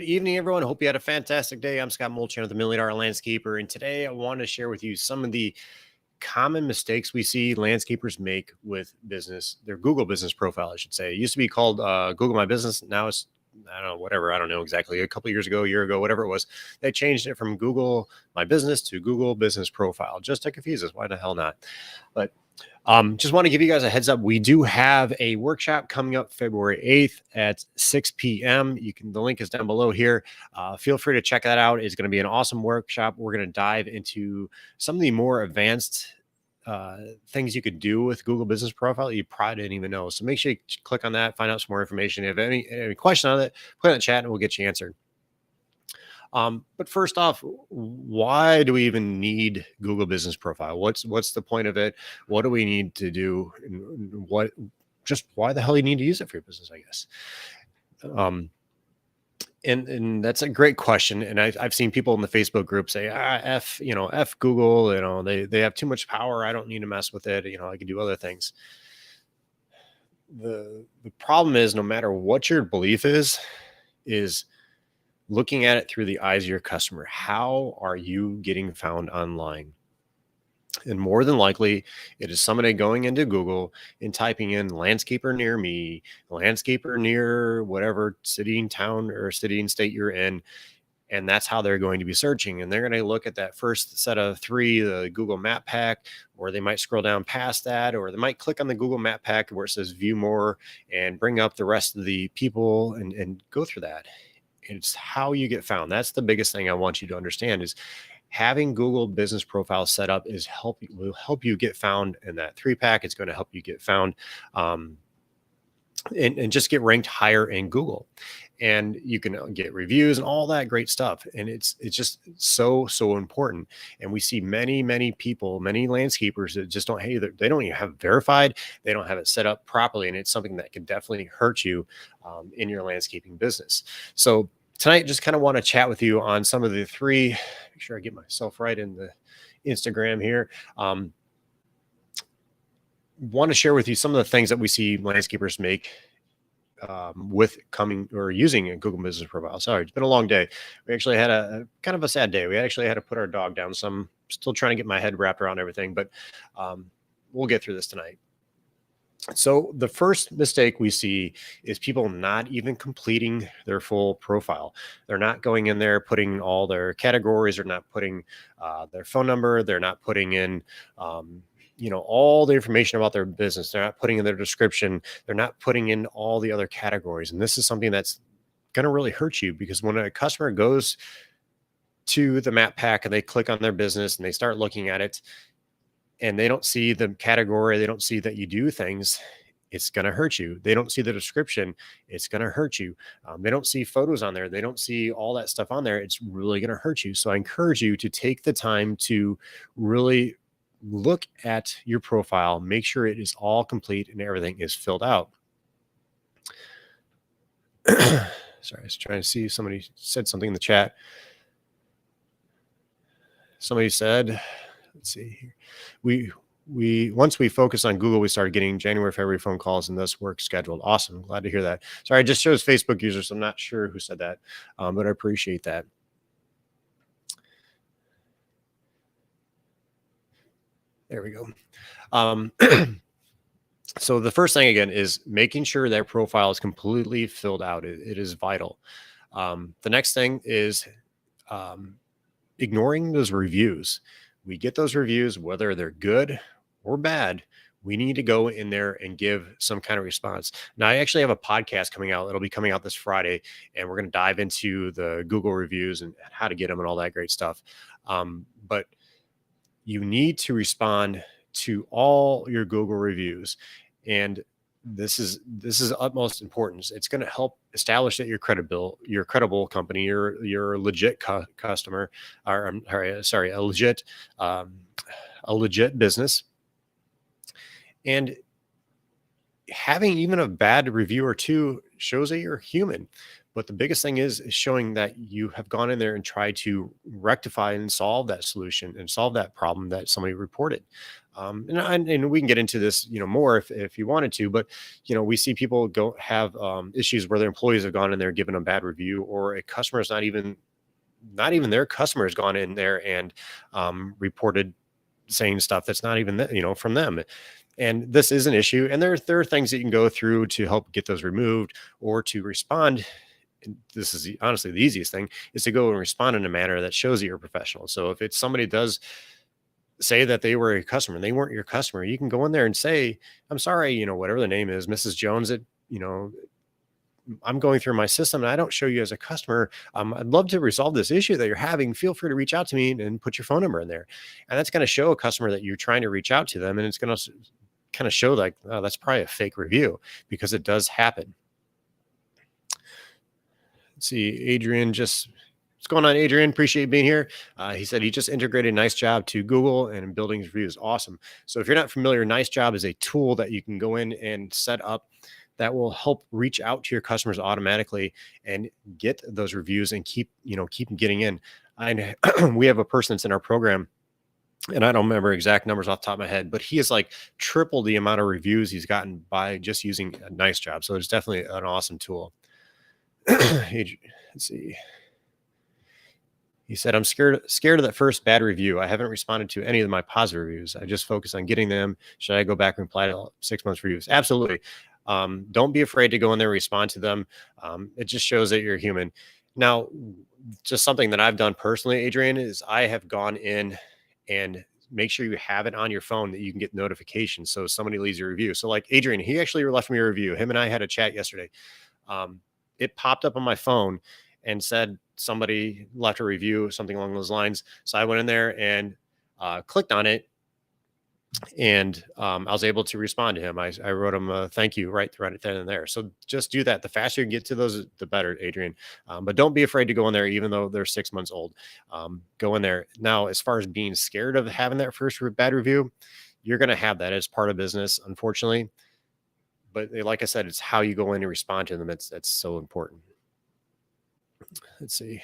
Good evening, everyone. Hope you had a fantastic day. I'm Scott Molchan, the Million Dollar Landscaper, and today I want to share with you some of the common mistakes we see landscapers make with business, their Google business profile, I should say. It used to be called Google My Business. Now it's, I don't know, whatever. I don't know exactly. A couple of years ago, a year ago, whatever it was, they changed it from Google My Business to Google Business Profile, just to confuse us. Why the hell not? But just want to give you guys a heads up. We do have a workshop coming up February 8th at 6 p.m. The link is down below here. Feel free to check that out. It's going to be an awesome workshop. We're going to dive into some of the more advanced things you could do with Google Business Profile that you probably didn't even know. So make sure you click on that, find out some more information. If you have any question on it, put it in the chat and we'll get you answered. But first off, why do we even need Google Business Profile? What's the point of it? What do we need to do? And why the hell you need to use it for your business, I guess. And that's a great question. And I've seen people in the Facebook group say, F Google, they have too much power. I don't need to mess with it. I can do other things. The problem is, no matter what your belief is looking at it through the eyes of your customer. How are you getting found online? And more than likely, it is somebody going into Google and typing in landscaper near me, landscaper near whatever city and town or city and state you're in. And that's how they're going to be searching. And they're going to look at that first set of three, the Google Map Pack, or they might scroll down past that, or they might click on the Google Map Pack where it says view more and bring up the rest of the people and go through that. It's how you get found. That's the biggest thing I want you to understand is having Google Business Profile set up will help you get found in that 3-pack. It's going to help you get found and just get ranked higher in Google. And you can get reviews and all that great stuff. And it's just so important. And we see many people, many landscapers that just don't, they don't even have verified. They don't have it set up properly. And it's something that can definitely hurt you in your landscaping business. So tonight, just kind of want to chat with you on some of the three, make sure I get myself right in the Instagram here. Want to share with you some of the things that we see landscapers make with coming or using a Google Business Profile. Sorry, it's been a long day. We actually had a kind of a sad day. We actually had to put our dog down. So I'm still trying to get my head wrapped around everything, but we'll get through this tonight. So the first mistake we see is people not even completing their full profile. They're not going in there, putting all their categories. They're not putting their phone number. They're not putting in all the information about their business. They're not putting in their description. They're not putting in all the other categories. And this is something that's going to really hurt you, because when a customer goes to the map pack and they click on their business and they start looking at it and they don't see the category, they don't see that you do things, it's going to hurt you. They don't see the description, it's going to hurt you. They don't see photos on there. They don't see all that stuff on there. It's really going to hurt you. So I encourage you to take the time to really look at your profile, make sure it is all complete and everything is filled out. Sorry, I was trying to see if somebody said something in the chat. Somebody said, let's see here. We once we focused on Google, we started getting January, February phone calls and thus work scheduled. Awesome. Glad to hear that. Sorry, it just shows Facebook users. I'm not sure who said that, but I appreciate that. There we go. So the first thing, again, is making sure that profile is completely filled out. It is vital. The next thing is ignoring those reviews. We get those reviews, whether they're good or bad, we need to go in there and give some kind of response. Now, I actually have a podcast coming out. It'll be coming out this Friday, and we're going to dive into the Google reviews and how to get them and all that great stuff. But you need to respond to all your Google reviews. And this is utmost importance. It's going to help establish that you're credible company, you're a legit customer, or a legit business. And having even a bad review or two shows that you're human. But the biggest thing is showing that you have gone in there and tried to rectify and solve that solution and solve that problem that somebody reported. And we can get into this, more if you wanted to, but we see people go have issues where their employees have gone in there, given a bad review, or a customer is not even their customer has gone in there and reported saying stuff that's not even from them. And this is an issue, and there are things that you can go through to help get those removed or to respond. And this is honestly the easiest thing, is to go and respond in a manner that shows that you're a professional. So if it's somebody does say that they were a customer and they weren't your customer, you can go in there and say, I'm sorry, whatever the name is, Mrs. Jones, that I'm going through my system and I don't show you as a customer. I'd love to resolve this issue that you're having. Feel free to reach out to me and put your phone number in there. And that's going to show a customer that you're trying to reach out to them. And it's going to kind of show like, oh, that's probably a fake review, because it does happen. Let's see, Adrian, what's going on, Adrian? Appreciate you being here. He said he just integrated Nice Job to Google and building reviews. Awesome. So if you're not familiar, Nice Job is a tool that you can go in and set up that will help reach out to your customers automatically and get those reviews and keep getting in. And we have a person that's in our program, and I don't remember exact numbers off the top of my head, but he has like triple the amount of reviews he's gotten by just using a Nice Job. So it's definitely an awesome tool. Let's see. He said, I'm scared of that first bad review. I haven't responded to any of my positive reviews. I just focus on getting them. Should I go back and reply to 6 months reviews? Absolutely. Don't be afraid to go in there and respond to them. It just shows that you're human. Now, just something that I've done personally, Adrian, is I have gone in and make sure you have it on your phone that you can get notifications. So if somebody leaves a review. So like Adrian, he actually left me a review. Him and I had a chat yesterday. It popped up on my phone and said somebody left a review, something along those lines. So I went in there and clicked on it, and I was able to respond to him. I wrote him a thank you right then and there. So just do that. The faster you get to those, the better, Adrian. But don't be afraid to go in there, even though they're 6 months old. Go in there. Now, as far as being scared of having that first bad review, you're going to have that as part of business, unfortunately. But like I said, it's how you go in and respond to them. That's so important. Let's see.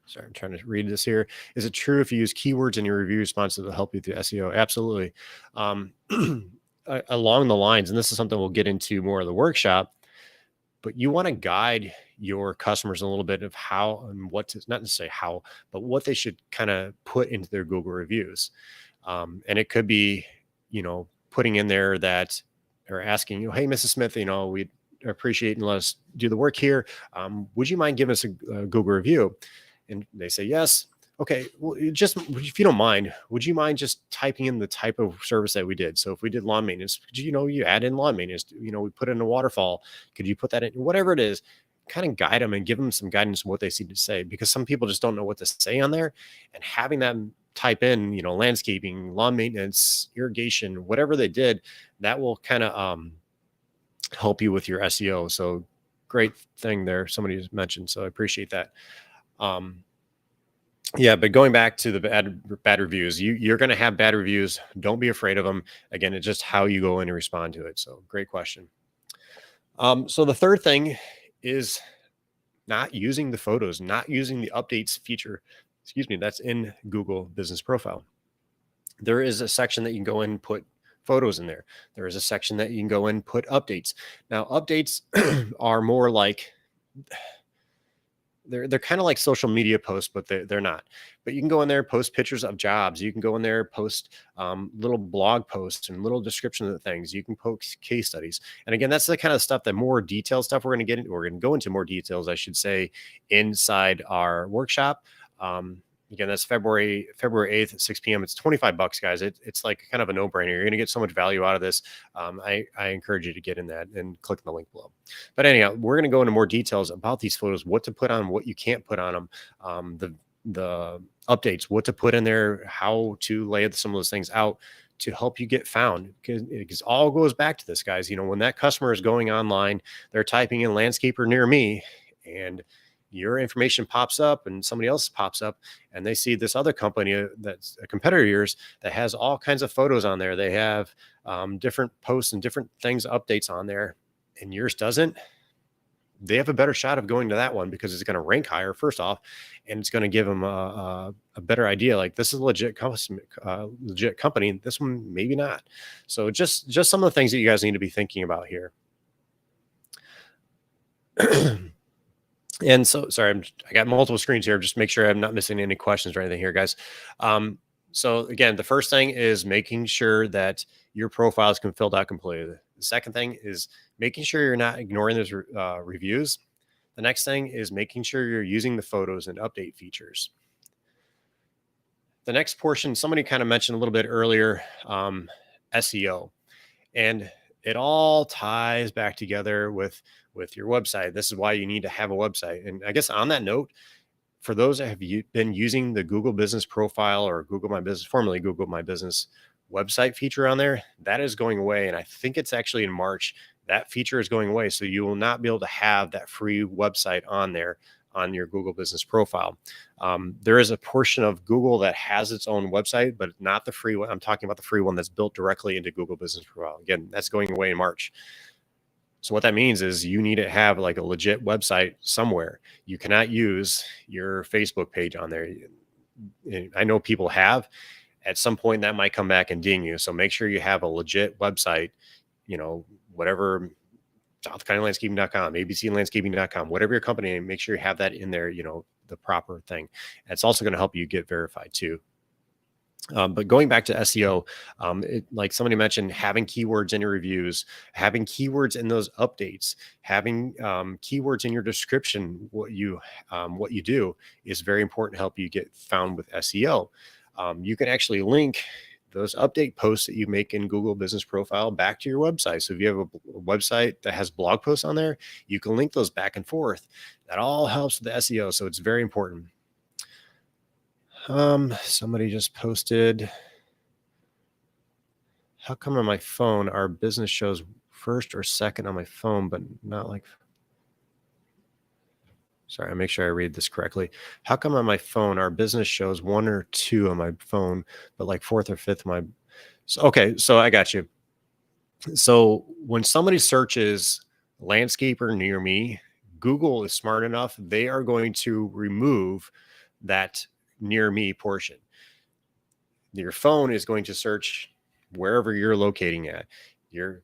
Sorry, I'm trying to read this here. Is it true if you use keywords in your review responses to help you through SEO? Absolutely. Along the lines, and this is something we'll get into more of the workshop, but you want to guide your customers a little bit of how and what to, not necessarily how, but what they should kind of put into their Google reviews. And it could be, putting in there that, or asking, hey, Mrs. Smith, we appreciate and let us do the work here. Would you mind giving us a Google review? And they say yes. Okay, well, just if you don't mind, would you mind just typing in the type of service that we did? So if we did lawn maintenance, could you add in lawn maintenance? We put in a waterfall. Could you put that in? Whatever it is, kind of guide them and give them some guidance on what they need to say, because some people just don't know what to say on there. And having them type in, landscaping, lawn maintenance, irrigation, whatever they did, that will kind of help you with your SEO. So great thing there somebody has mentioned. So I appreciate that. Yeah, but going back to the bad reviews, you're going to have bad reviews. Don't be afraid of them. Again, it's just how you go in and respond to it. So great question. So the third thing is not using the photos, not using the updates feature, that's in Google Business Profile. There is a section that you can go in and put photos in there. There is a section that you can go in and put updates. Now, updates are more like, they're kind of like social media posts, but they're not. But you can go in there, post pictures of jobs. You can go in there, post little blog posts and little descriptions of things. You can post case studies. And again, that's the kind of stuff, that more detailed stuff we're going to get into. We're going to go into more details, I should say, inside our workshop. Again, that's February 8th at 6 p.m. It's $25, guys. It's like kind of a no-brainer. You're going to get so much value out of this. I encourage you to get in that and click the link below. But anyhow, we're going to go into more details about these photos, what to put on, what you can't put on them, the updates, what to put in there, how to lay some of those things out to help you get found. Because it all goes back to this, guys. When that customer is going online, they're typing in landscaper near me, and your information pops up and somebody else pops up, and they see this other company that's a competitor of yours that has all kinds of photos on there. They have different posts and different things, updates on there, and yours doesn't. they have a better shot of going to that one because it's going to rank higher first off, and it's going to give them a better idea. Like, this is a legit company. This one maybe not. So just some of the things that you guys need to be thinking about here. And so, sorry, I got multiple screens here. Just make sure I'm not missing any questions or anything here, guys. So again, the first thing is making sure that your profiles can filled out completely. The second thing is making sure you're not ignoring those reviews. The next thing is making sure you're using the photos and update features. The next portion, somebody kind of mentioned a little bit earlier, SEO, and it all ties back together with your website. This is why you need to have a website. And I guess on that note, for those that have been using the Google Business Profile or Google My Business, formerly Google My Business website feature on there, that is going away. And I think it's actually in March, that feature is going away. So you will not be able to have that free website on there on your Google Business Profile. There is a portion of Google that has its own website, but not the free one. I'm talking about the free one that's built directly into Google Business Profile. Again, that's going away in March. So what that means is you need to have like a legit website somewhere. You cannot use your Facebook page on there. I know people have. At some point that might come back and ding you. So make sure you have a legit website, whatever, southcountylandscaping.com, abclandscaping.com, whatever your company name, make sure you have that in there, the proper thing. It's also going to help you get verified too. But going back to SEO, like somebody mentioned, having keywords in your reviews, having keywords in those updates, having keywords in your description, what you do is very important to help you get found with SEO. You can actually link those update posts that you make in Google Business Profile back to your website. So if you have a website that has blog posts on there, you can link those back and forth. That all helps with the SEO. So it's very important. Somebody just posted, how come on my phone our business shows first or second on my phone, but not like, sorry, I'll make sure I read this correctly. How come on my phone our business shows 1 or 2 on my phone, but like 4th or 5th my, okay, so I got you. So when somebody searches landscaper near me, Google is smart enough, they are going to remove that near me portion. Your phone is going to search wherever you're locating at. Your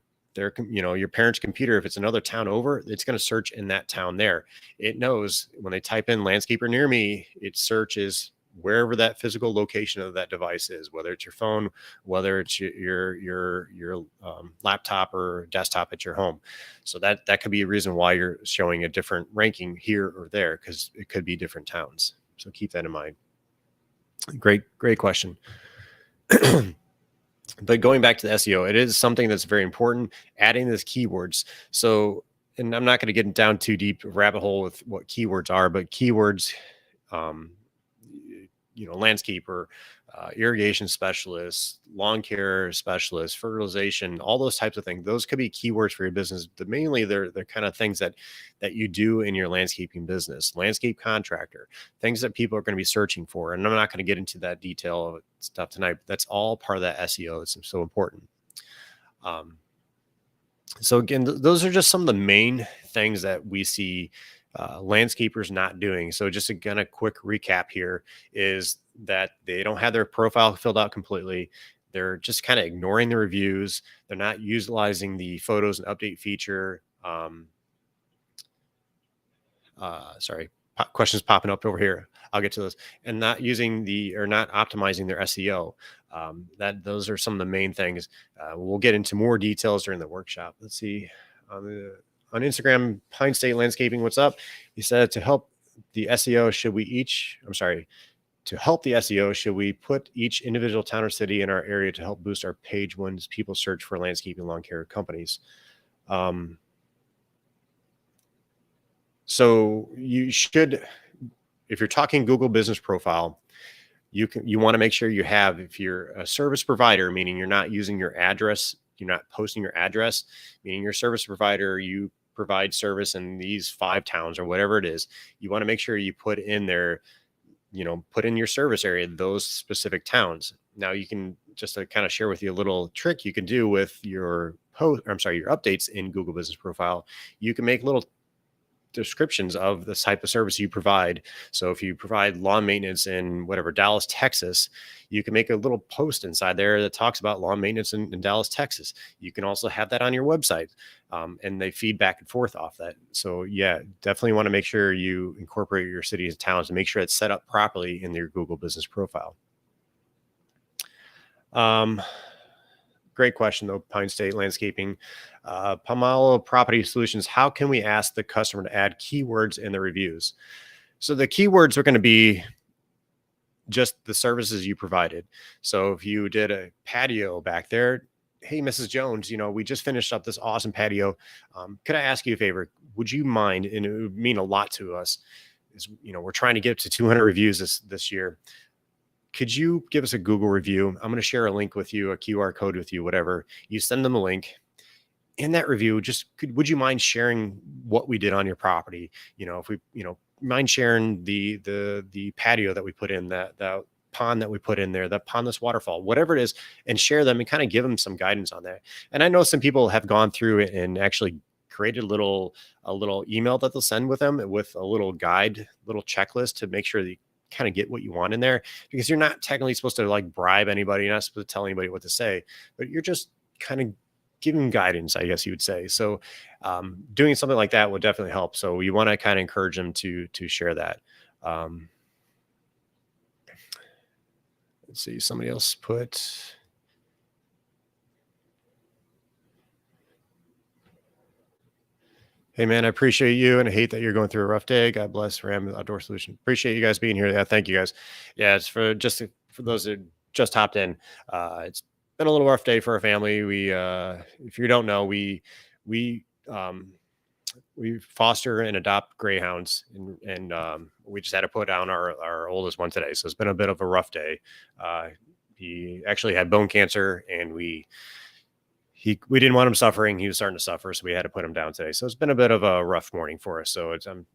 parents' computer, if it's another town over, it's going to search in that town there. It knows when they type in landscaper near me, it searches wherever that physical location of that device is, whether it's your phone, whether it's your laptop or desktop at your home. So that could be a reason why you're showing a different ranking here or there, because it could be different towns. So keep that in mind. Great question. But going back to the SEO, it is something that's very important, adding these keywords. So, and I'm not going to get down too deep rabbit hole with what keywords are, but keywords, landscaper, irrigation specialist, lawn care specialist, fertilization, all those types of things. Those could be keywords for your business. But mainly they're kind of things that you do in your landscaping business, landscape contractor, things that people are going to be searching for. And I'm not going to get into that detail of stuff tonight, but that's all part of that SEO. It's so important. So again, those are just some of the main things that we see landscapers not doing. So just again, a quick recap here is that they don't have their profile filled out completely. They're just kind of ignoring the reviews. They're not utilizing the photos and update feature. Sorry, questions popping up over here. I'll get to those. And not optimizing their SEO. Those are some of the main things. We'll get into more details during the workshop. Let's see. On Instagram, Pine State Landscaping, what's up? He said, to help the SEO, should we put each individual town or city in our area to help boost our page when people search for landscaping lawn care companies? So you should, if you're talking Google Business Profile, you want to make sure you have, if you're a service provider, meaning you're not using your address, you're not posting your address, meaning your service provider, you provide service in these 5 towns or whatever it is, you want to make sure you put in there, put in your service area, those specific towns. Now you can just to kind of share with you a little trick you can do with your your updates in Google Business Profile. You can make little descriptions of the type of service you provide. So if you provide lawn maintenance in whatever, Dallas, Texas, you can make a little post inside there that talks about lawn maintenance in Dallas, Texas. You can also have that on your website, and they feed back and forth off that. So yeah, definitely want to make sure you incorporate your cities and towns and make sure it's set up properly in your Google business profile. Great question though, Pine State Landscaping. Palmalo Property Solutions, how can we ask the customer to add keywords in the reviews? So the keywords are going to be just the services you provided. So if you did a patio back there, hey, Mrs. Jones, we just finished up this awesome patio. Could I ask you a favor? Would you mind? And it would mean a lot to us. We're trying to get to 200 reviews this year. Could you give us a Google review? I'm going to share a link with you, a QR code with you, whatever. You send them a link. In that review, would you mind sharing what we did on your property? If we, mind sharing the patio that we put in, that pond that we put in there, that pondless waterfall, whatever it is, and share them and kind of give them some guidance on that. And I know some people have gone through it and actually created a little email that they'll send with them with a little guide, little checklist to make sure that you kind of get what you want in there, because you're not technically supposed to like bribe anybody. You're not supposed to tell anybody what to say, but you're just kind of giving guidance, I guess you would say. So doing something like that would definitely help. So you want to kind of encourage them to share that. Let's see, somebody else put, hey man, I appreciate you and I hate that you're going through a rough day. God bless Ram Outdoor Solution. Appreciate you guys being here. Yeah, thank you guys. Yeah, it's for those that just hopped in. It's been a little rough day for our family. We, if you don't know, we foster and adopt greyhounds, and we just had to put down our oldest one today. So it's been a bit of a rough day. He actually had bone cancer, and we didn't want him suffering. He was starting to suffer, so we had to put him down today. So it's been a bit of a rough morning for us. So I'm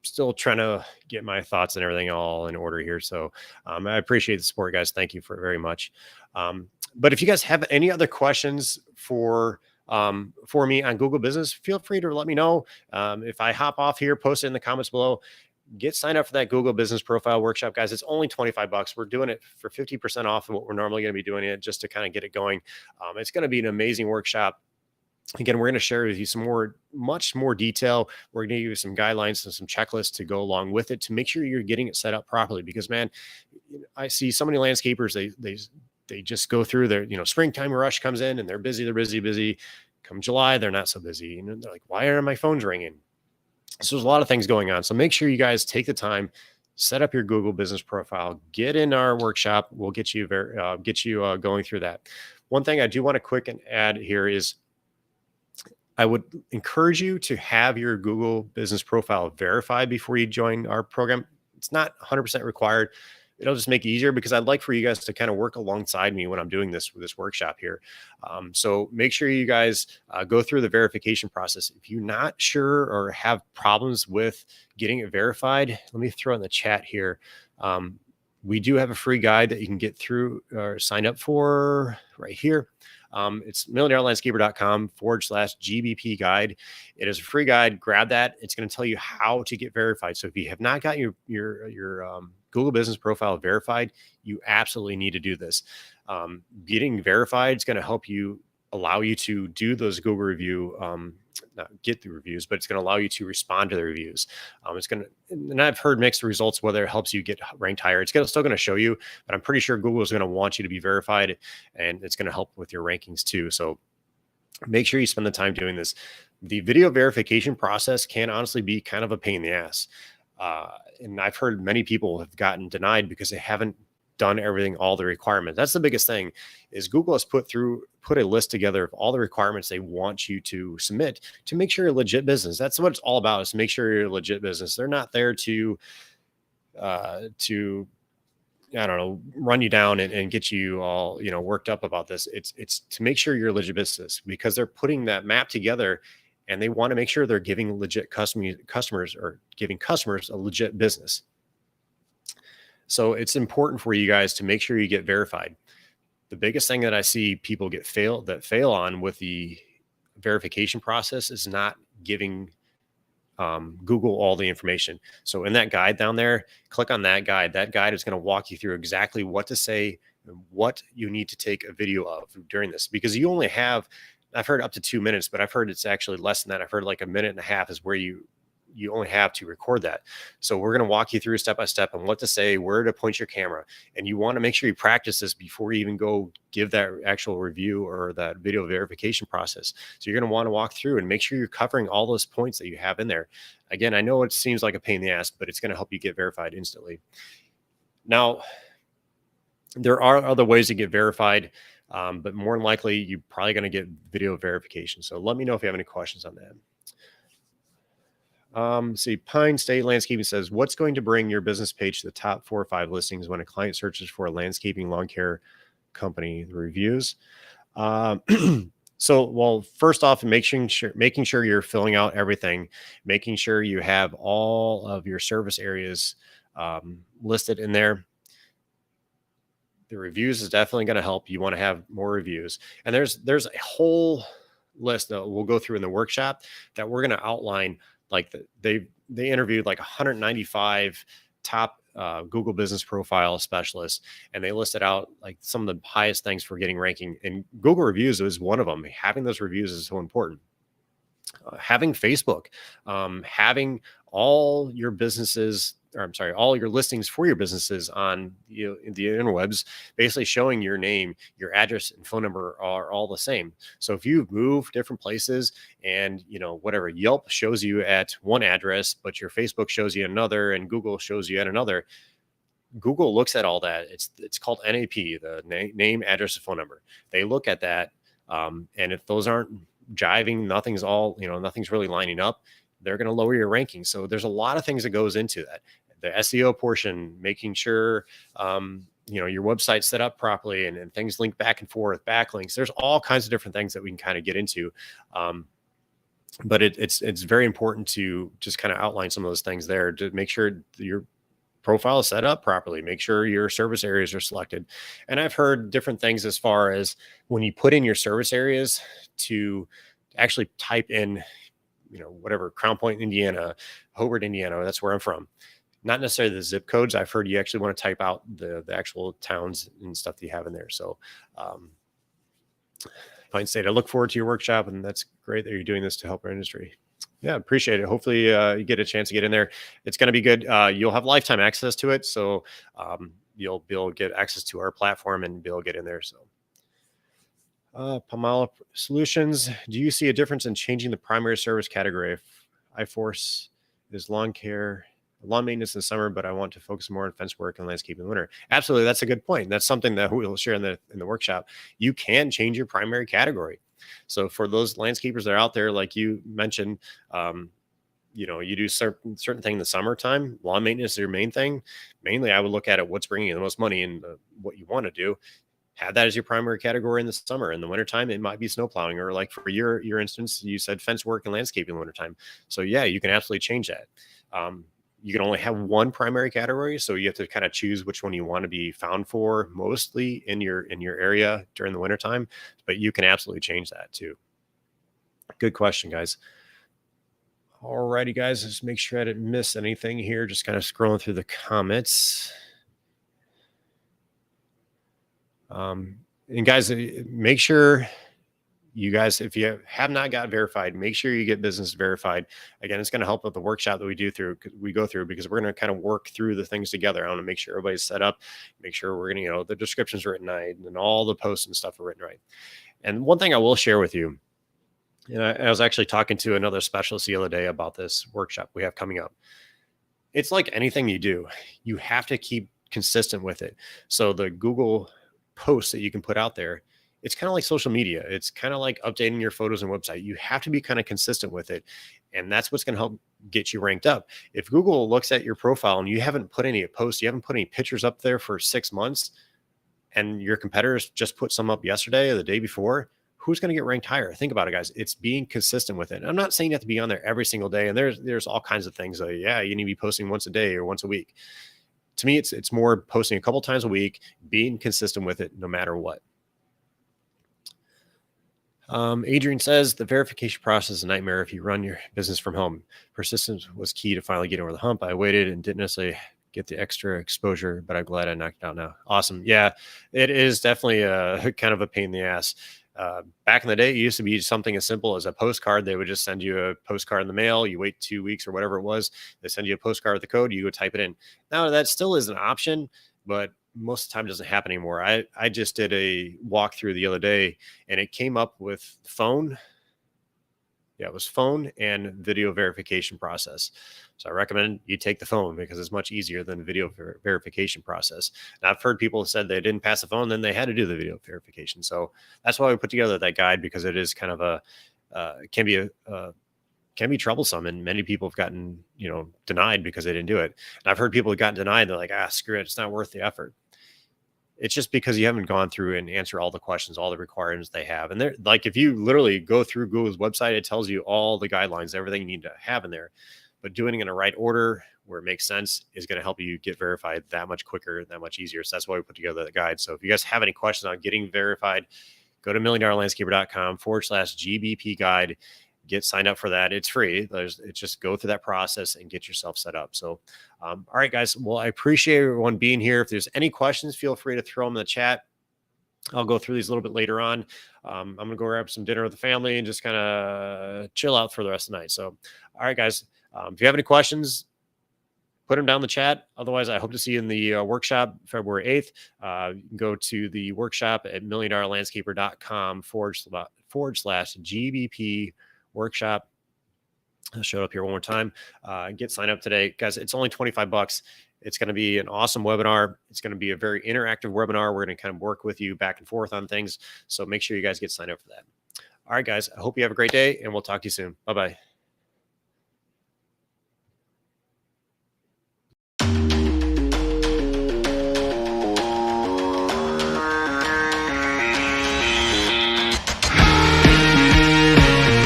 still trying to get my thoughts and everything all in order here. So I appreciate the support, guys. Thank you very much. But if you guys have any other questions for me on Google Business, feel free to let me know. If I hop off here, post it in the comments below. Get signed up for that Google Business Profile Workshop, guys. It's only $25. We're doing it for 50% off of what we're normally going to be doing it, just to kind of get it going. It's going to be an amazing workshop. Again, we're going to share with you much more detail. We're going to give you some guidelines and some checklists to go along with it to make sure you're getting it set up properly. Because man, I see so many landscapers, they just go through their, springtime rush comes in and they're busy. Come July, they're not so busy. And they're like, why aren't my phones ringing? So there's a lot of things going on. So make sure you guys take the time, set up your Google Business Profile, get in our workshop. We'll get you going through that. One thing I do want to quick and add here is I would encourage you to have your Google Business Profile verified before you join our program. It's not 100% required. It'll just make it easier, because I'd like for you guys to kind of work alongside me when I'm doing this workshop here. So make sure you guys go through the verification process. If you're not sure or have problems with getting it verified, let me throw in the chat here. We do have a free guide that you can get through or sign up for right here. It's millionairelandscaper.com/GBP guide. It is a free guide. Grab that. It's going to tell you how to get verified. So if you have not got your Google Business Profile verified, you absolutely need to do this. Getting verified is going to allow you to do those Google review, not get the reviews, but it's going to allow you to respond to the reviews. And I've heard mixed results, whether it helps you get ranked higher. It's still going to show you, but I'm pretty sure Google is going to want you to be verified, and it's going to help with your rankings too. So make sure you spend the time doing this. The video verification process can honestly be kind of a pain in the ass. And I've heard many people have gotten denied because they haven't done all the requirements. That's the biggest thing, is Google has put a list together of all the requirements they want you to submit to make sure you're a legit business. That's what it's all about, is to make sure you're a legit business. They're not there to I don't know, run you down and get you all, worked up about this. It's to make sure you're a legit business, because they're putting that map together and they want to make sure they're giving legit customers, or giving customers a legit business. So it's important for you guys to make sure you get verified. The biggest thing that I see people fail on with the verification process is not giving Google all the information. So in that guide down there, click on that guide. That guide is going to walk you through exactly what to say, and what you need to take a video of during this, because you only have, I've heard up to 2 minutes, but I've heard it's actually less than that. I've heard like a minute and a half is where you only have to record that. So we're going to walk you through step by step on what to say, where to point your camera. And you want to make sure you practice this before you even go give that actual review or that video verification process. So you're going to want to walk through and make sure you're covering all those points that you have in there. Again, I know it seems like a pain in the ass, but it's going to help you get verified instantly. Now, there are other ways to get verified, but more than likely, you're probably going to get video verification. So let me know if you have any questions on that. See, Pine State Landscaping says, what's going to bring your business page to the top 4 or 5 listings when a client searches for a landscaping lawn care company? The reviews. So, well, first off, making sure you're filling out everything, making sure you have all of your service areas listed in there. The reviews is definitely going to help. You want to have more reviews, and there's a whole list that we'll go through in the workshop that we're going to outline. Like they interviewed like 195 top Google business profile specialists, and they listed out like some of the highest things for getting ranking. And Google reviews is one of them. Having those reviews is so important. Having Facebook, having all your businesses, or I'm sorry, all your listings for your businesses on the interwebs, basically showing your name, your address, and phone number are all the same. So if you move different places and whatever, Yelp shows you at one address, but your Facebook shows you another, and Google shows you at another, Google looks at all that. It's called NAP, the name, address, and phone number. They look at that, and if those aren't jiving, nothing's really lining up, they're going to lower your ranking. So there's a lot of things that goes into that. The SEO portion, making sure your website's set up properly and things link back and forth, backlinks. There's all kinds of different things that we can kind of get into. But it's very important to just kind of outline some of those things there to make sure your profile is set up properly. Make sure your service areas are selected. And I've heard different things as far as when you put in your service areas to actually type in, whatever, Crown Point, Indiana, Hobart, Indiana, that's where I'm from. Not necessarily the zip codes. I've heard you actually want to type out the actual towns and stuff that you have in there. So Pine State, I look forward to your workshop, and that's great that you're doing this to help our industry. Yeah, appreciate it. Hopefully you get a chance to get in there. It's going to be good. You'll have lifetime access to it. So you'll be able to get access to our platform and be able to get in there. So Palmala Solutions, do you see a difference in changing the primary service category? If iForce is lawn care, lawn maintenance in the summer, but I want to focus more on fence work and landscaping in the winter. Absolutely. That's a good point. That's something that we'll share in the workshop. You can change your primary category. So for those landscapers that are out there, like you mentioned, you do certain thing in the summertime, lawn maintenance is your main thing. Mainly, I would look at it, what's bringing you the most money and what you want to do. Have that as your primary category in the summer. In the wintertime, it might be snow plowing, or like for your instance, you said fence work and landscaping in the wintertime. So yeah, you can absolutely change that. You can only have one primary category, so you have to kind of choose which one you want to be found for, mostly in your area during the wintertime, but you can absolutely change that too. Good question, guys. All righty, guys, just make sure I didn't miss anything here. Just kind of scrolling through the comments. And guys, make sure you guys, if you have not got verified, make sure you get business verified. Again, it's going to help with the workshop that we go through, because we're going to kind of work through the things together. I want to make sure everybody's set up, make sure we're going to, the description's written right, and all the posts and stuff are written right. And one thing I will share with you, and I was actually talking to another specialist the other day about this workshop we have coming up. It's like anything you do, you have to keep consistent with it. So the Google posts that you can put out there, it's kind of like social media. It's kind of like updating your photos and website. You have to be kind of consistent with it. And that's what's going to help get you ranked up. If Google looks at your profile and you haven't put any posts, you haven't put any pictures up there for 6 months, and your competitors just put some up yesterday or the day before, who's going to get ranked higher? Think about it, guys. It's being consistent with it. I'm not saying you have to be on there every single day. And there's all kinds of things. Like, yeah, you need to be posting once a day or once a week. To me, it's more posting a couple times a week, being consistent with it no matter what. Adrian says the verification process is a nightmare if you run your business from home. Persistence was key to finally getting over the hump. I waited and didn't necessarily get the extra exposure, but I'm glad I knocked it out now. Awesome. Yeah, it is definitely a kind of a pain in the ass. Back in the day, it used to be something as simple as a postcard. They would just send you a postcard in the mail. You wait 2 weeks or whatever it was. They send you a postcard with the code. You go type it in. Now that still is an option, but most of the time it doesn't happen anymore. I just did a walkthrough the other day, and it came up with phone. Yeah, it was phone and video verification process. So I recommend you take the phone because it's much easier than the video verification process. And I've heard people said they didn't pass the phone, then they had to do the video verification. So that's why we put together that guide, because it is kind of a can be troublesome, and many people have gotten denied because they didn't do it. And I've heard people have gotten denied. They're like, screw it, it's not worth the effort. It's just because you haven't gone through and answer all the questions, all the requirements they have. And they're like, if you literally go through Google's website, it tells you all the guidelines, everything you need to have in there. But doing it in the right order where it makes sense is going to help you get verified that much quicker, that much easier. So that's why we put together the guide. So if you guys have any questions on getting verified, go to milliondollarlandscaper.com/GBP guide. Get signed up for that. It's free. It's just go through that process and get yourself set up. So, all right, guys. Well, I appreciate everyone being here. If there's any questions, feel free to throw them in the chat. I'll go through these a little bit later on. I'm going to go grab some dinner with the family and just kind of chill out for the rest of the night. So, all right, guys. If you have any questions, put them down in the chat. Otherwise, I hope to see you in the workshop February 8th. You can go to the workshop at milliondollarlandscaper.com/GBP workshop. I'll show it up here one more time. Get signed up today, guys. It's only $25. It's going to be an awesome webinar. It's going to be a very interactive webinar. We're going to kind of work with you back and forth on things. So make sure you guys get signed up for that. All right, guys. I hope you have a great day, and we'll talk to you soon. Bye-bye.